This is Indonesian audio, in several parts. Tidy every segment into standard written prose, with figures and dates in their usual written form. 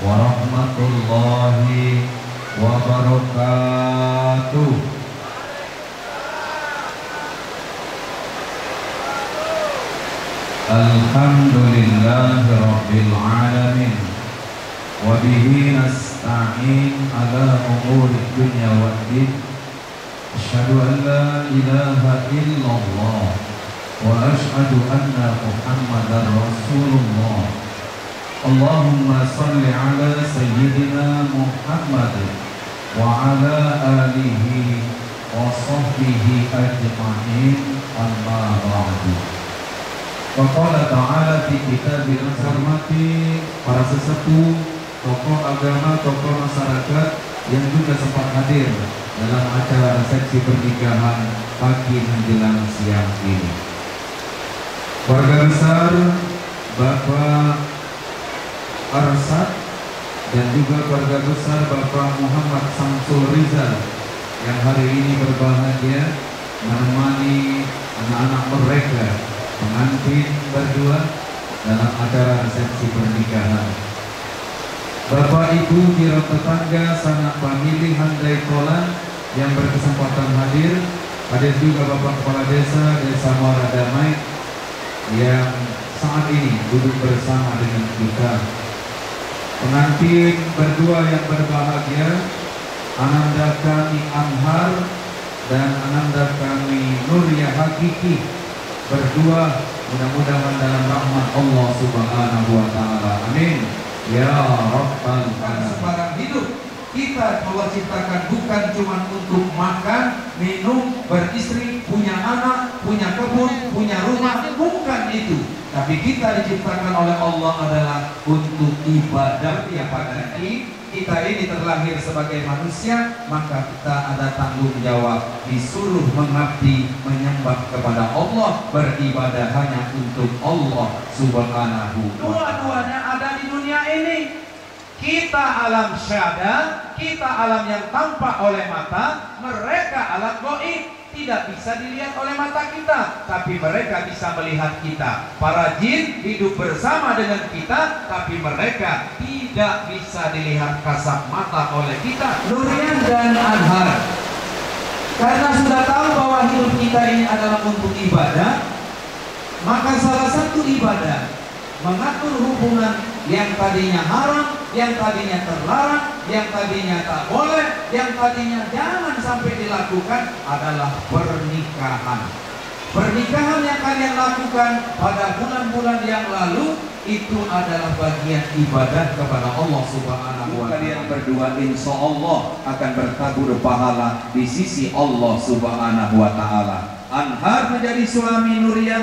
warahmatullahi wabarakatuh. Alhamdulillahi rabbil alamin, wa bihi nasta'in ala umuri dunya waddin. Asyhadu an la ilaha illallah wa asyhadu anna Muhammadar Rasulullah. Allahumma salli ala sayyidina Muhammad wa ala alihi wa sahbihi ajma'in, amma ba'du. Wa qala ta'ala fi kitabil azimati, para sesepuh, tokoh agama, tokoh masyarakat yang juga sempat hadir dalam acara resepsi pernikahan pagi menjelang siang ini. Keluarga besar Bapak Arsad dan juga keluarga besar Bapak Muhammad Samsul Rizal yang hari ini berbahagia menemani anak-anak mereka pengantin berdua dalam acara resepsi pernikahan. Bapak Ibu kira tetangga sanak famili handai kolan yang berkesempatan hadir. Ada juga Bapak Kepala Desa Muara Damai yang saat ini duduk bersama dengan kita. Pengantin berdua yang berbahagia, ananda kami Anhar dan ananda kami Nuria Hakiki, berdua mudah-mudahan dalam rahmat Allah Subhanahu wa taala. Amin ya rabbal alamin. Sebarang hidup kita Allah ciptakan bukan cuma untuk makan, minum, beristri, punya anak, punya kebun, punya rumah, bukan itu. Tapi kita diciptakan oleh Allah adalah untuk ibadah. Ya pada kita ini terlahir sebagai manusia, maka kita ada tanggung jawab, disuruh mengabdi, menyembah kepada Allah, beribadah hanya untuk Allah Subhanahu wa ta'ala. Dua-duanya ada di dunia ini. Kita alam syahada, kita alam yang tampak oleh mata, mereka alam gaib. Tidak bisa dilihat oleh mata kita, tapi mereka bisa melihat kita. Para jin hidup bersama dengan kita, tapi mereka tidak bisa dilihat kasat mata oleh kita. Nurian dan Anhar, karena sudah tahu bahwa hidup kita ini adalah untuk ibadah, maka salah satu ibadah mengatur hubungan yang tadinya haram, yang tadinya terlarang, yang tadinya tak boleh, yang tadinya jangan sampai dilakukan adalah pernikahan. Pernikahan yang kalian lakukan pada bulan-bulan yang lalu itu adalah bagian ibadah kepada Allah Subhanahu wa ta'ala. Kalian berdua insya Allah akan bertabur pahala di sisi Allah Subhanahu wa ta'ala. Anhar menjadi suami Nuria,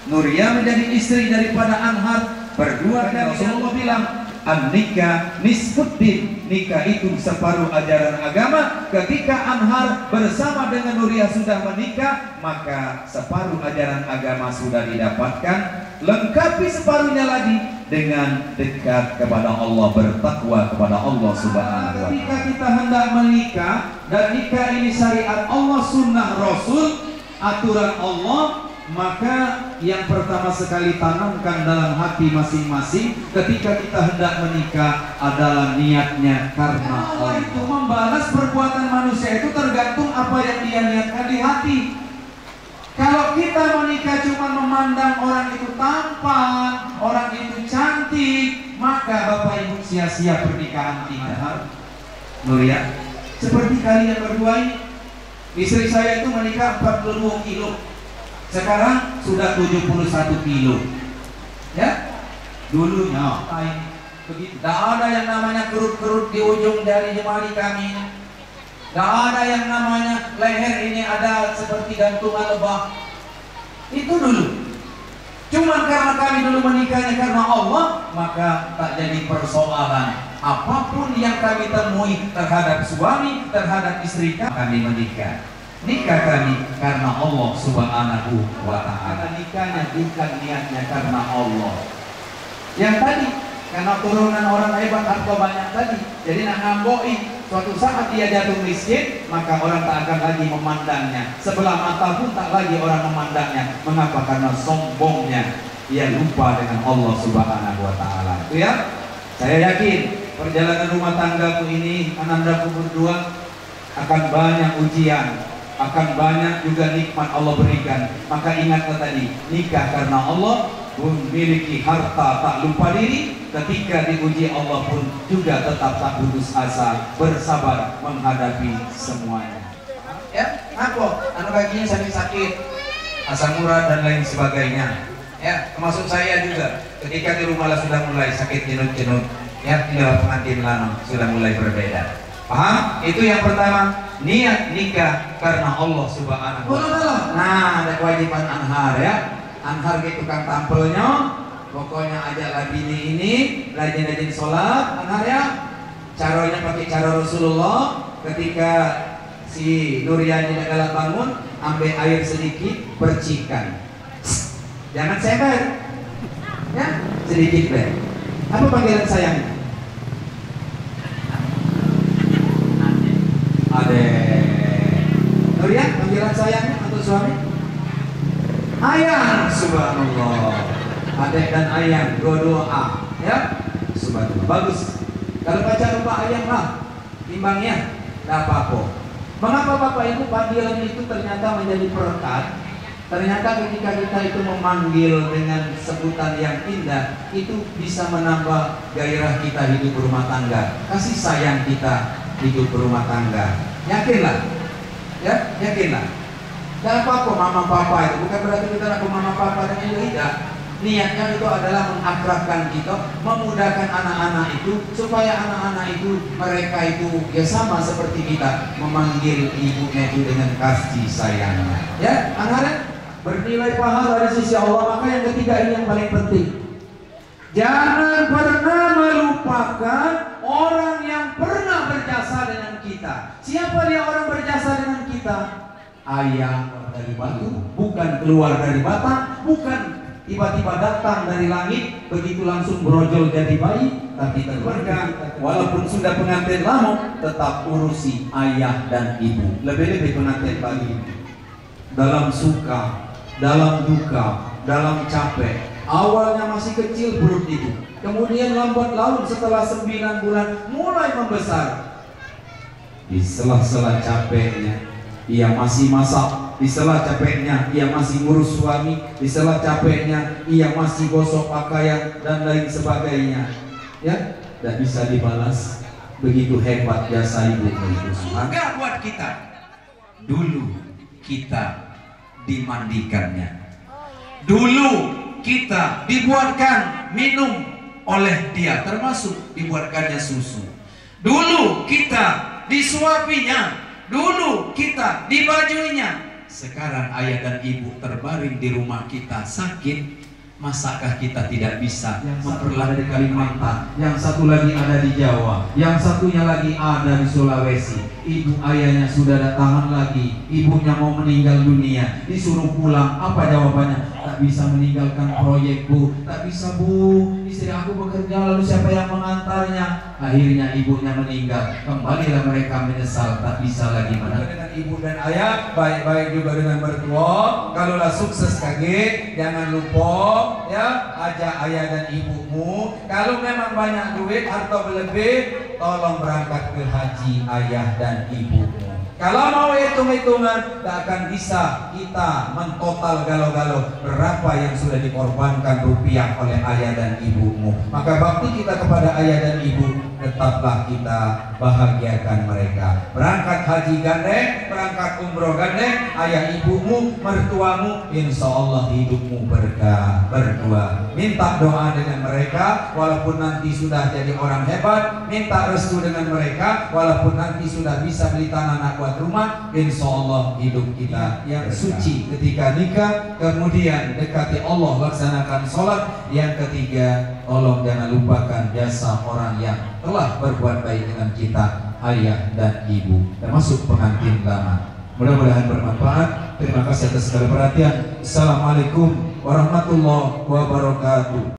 Nuria menjadi istri daripada Anhar. Berdua dan Rasulullah bilang, an-nikah nisfuddin, nikah itu separuh ajaran agama. Ketika Anhar bersama dengan Nuria sudah menikah, maka separuh ajaran agama sudah didapatkan. Lengkapi separuhnya lagi dengan dekat kepada Allah, bertakwa kepada Allah Subhanahu wa ta'ala. Ketika kita hendak menikah dan nikah ini syariat Allah, sunnah Rasul, aturan Allah, maka yang pertama sekali tanamkan dalam hati masing-masing ketika kita hendak menikah adalah niatnya karena Allah. Itu membalas perbuatan manusia itu tergantung apa yang dia niatkan di hati. Kalau kita menikah cuma memandang orang itu tampan, orang itu cantik, maka Bapak Ibu sia-sia pernikahan kita. Nuria, seperti kalian berdua ini, istri saya itu menikah 42 kilo. Sekarang sudah 71 kilo. Ya, dulunya begitu. Tidak ada yang namanya kerut-kerut di ujung jari jemari kami. Tidak ada yang namanya leher ini ada seperti gantungan lebah. Itu dulu. Cuma karena kami dulu menikahnya karena Allah, maka tak jadi persoalan. Apapun yang kami temui terhadap suami, terhadap istri kami menikah. Nikah kami karena Allah Subhanahu wa ta'ala. Nikahnya bukan niatnya karena Allah. Yang tadi karena turunan orang hebat, harta banyak tadi, jadi nak ngamboi. Suatu saat dia jatuh miskin, maka orang tak akan lagi memandangnya. Sebelah mata pun tak lagi orang memandangnya. Mengapa? Karena sombongnya. Dia lupa dengan Allah Subhanahu wa ta'ala. Itu ya. Saya yakin perjalanan rumah tanggaku ini, anandaku berdua, akan banyak ujian, akan banyak juga nikmat Allah berikan. Maka ingatlah tadi, nikah karena Allah, memiliki harta tak lupa diri, ketika diuji Allah pun juga tetap tak putus asa, bersabar menghadapi semuanya. Ya, aku anak kakinya sakit-sakit, asam urat dan lain sebagainya. Ya, termasuk saya juga. Ketika di rumah lah sudah mulai sakit jenut-jenut, ya tinggal pengantin lanang sudah mulai berbeda. Paham? Itu yang pertama, niat nikah karena Allah Subhanahu wa Ta'ala. Nah, ada kewajiban anhar ya. Anhar gitu kan tampilnya, pokoknya ajalah bini ini rajin-rajin sholat, anhar ya. Caranya pakai cara Rasulullah. Ketika si Nuryani tidak galak bangun, ambil air sedikit, percikan. Jangan sebar, ya sedikit deh. Apa panggilan sayangnya? Adek. Nuryan, panggilan sayangnya untuk suami? Ayang, subhanallah. Adek dan ayang, dua-dua A, ya. Subhanallah, bagus. Kalau pacar lupa ayang lah, timbangnya, tidak apa-apa. Mengapa Bapak Ibu panggilan itu ternyata menjadi perekat? Ternyata ketika kita itu memanggil dengan sebutan yang indah, itu bisa menambah gairah kita hidup berumah tangga, kasih sayang kita hidup berumah tangga. Yakinlah, ya, yakinlah. Dan apa-apa mama papa itu bukan berarti kita nak mama papa dan itu tidak. Niatnya itu adalah mengakrabkan kita, memudahkan anak-anak itu supaya anak-anak itu mereka itu ya sama seperti kita memanggil ibunya itu dengan kasih sayangnya. Ya, anak-anak bernilai pahala dari sisi Allah. Maka yang ketiga ini yang paling penting. Jangan pernah melupakan orang yang pernah berjasa dengan kita. Siapa dia orang berjasa dengan kita? Ayah dari batu, bukan keluar dari batang, bukan tiba-tiba datang dari langit begitu langsung brojol jadi bayi, tapi terberkah. Walaupun sudah pengantin lama, tetap urusi ayah dan ibu. Lebih-lebih pengantin bayi dalam suka, dalam duka, dalam capek. Awalnya masih kecil perut ibu, kemudian lambat laun setelah 9 bulan mulai membesar. Di sela-sela capeknya ia masih masak, di sela capeknya ia masih ngurus suami, di sela capeknya ia masih gosok pakaian dan lain sebagainya. Ya, tidak bisa dibalas. Begitu hebat jasa ibu itu. Maka buat kita dulu kita dimandikannya, dulu kita dibuatkan minum oleh dia, termasuk dibuatkannya susu. Dulu kita disuapinya, dulu kita dibajuinya. Sekarang ayah dan ibu terbaring di rumah kita sakit, masakah kita tidak bisa memperlakukan di Kalimantan, yang satu lagi ada di Jawa, yang satunya lagi ada di Sulawesi. Ibu ayahnya sudah datangan lagi, ibunya mau meninggal dunia, disuruh pulang. Apa jawabannya? Tak bisa meninggalkan proyek bu, tak bisa bu, istri aku bekerja lalu siapa yang mengantarnya? Akhirnya ibunya meninggal, kembalilah mereka menyesal, tak bisa lagi dengan ibu dan ayah, baik-baik juga dengan mertua. Kalaulah sukses kaget, jangan lupa ya ajak ayah dan ibumu. Kalau memang banyak duit atau berlebih, tolong berangkat ke haji ayah dan ibumu. Kalau mau hitung-hitungan, tak akan bisa kita mentotal galau-galau berapa yang sudah dikorbankan rupiah oleh ayah dan ibumu. Maka bakti kita kepada ayah dan ibu, tetaplah kita bahagiakan mereka. Berangkat haji gandeng, berangkat umroh gandeng, ayah ibumu, mertuamu, insya Allah hidupmu berkah berdua. Minta doa dengan mereka, walaupun nanti sudah jadi orang hebat. Minta restu dengan mereka, walaupun nanti sudah bisa beli tanah anak buat rumah. Insya Allah hidup kita yang suci ketika nikah. Kemudian dekati Allah, laksanakan sholat. Yang ketiga, tolong jangan lupakan jasa orang yang telah berbuat baik dengan kita, ayah dan ibu, termasuk pengantin lama. Mudah-mudahan bermanfaat. Terima kasih atas segala perhatian. Assalamualaikum warahmatullahi wabarakatuh.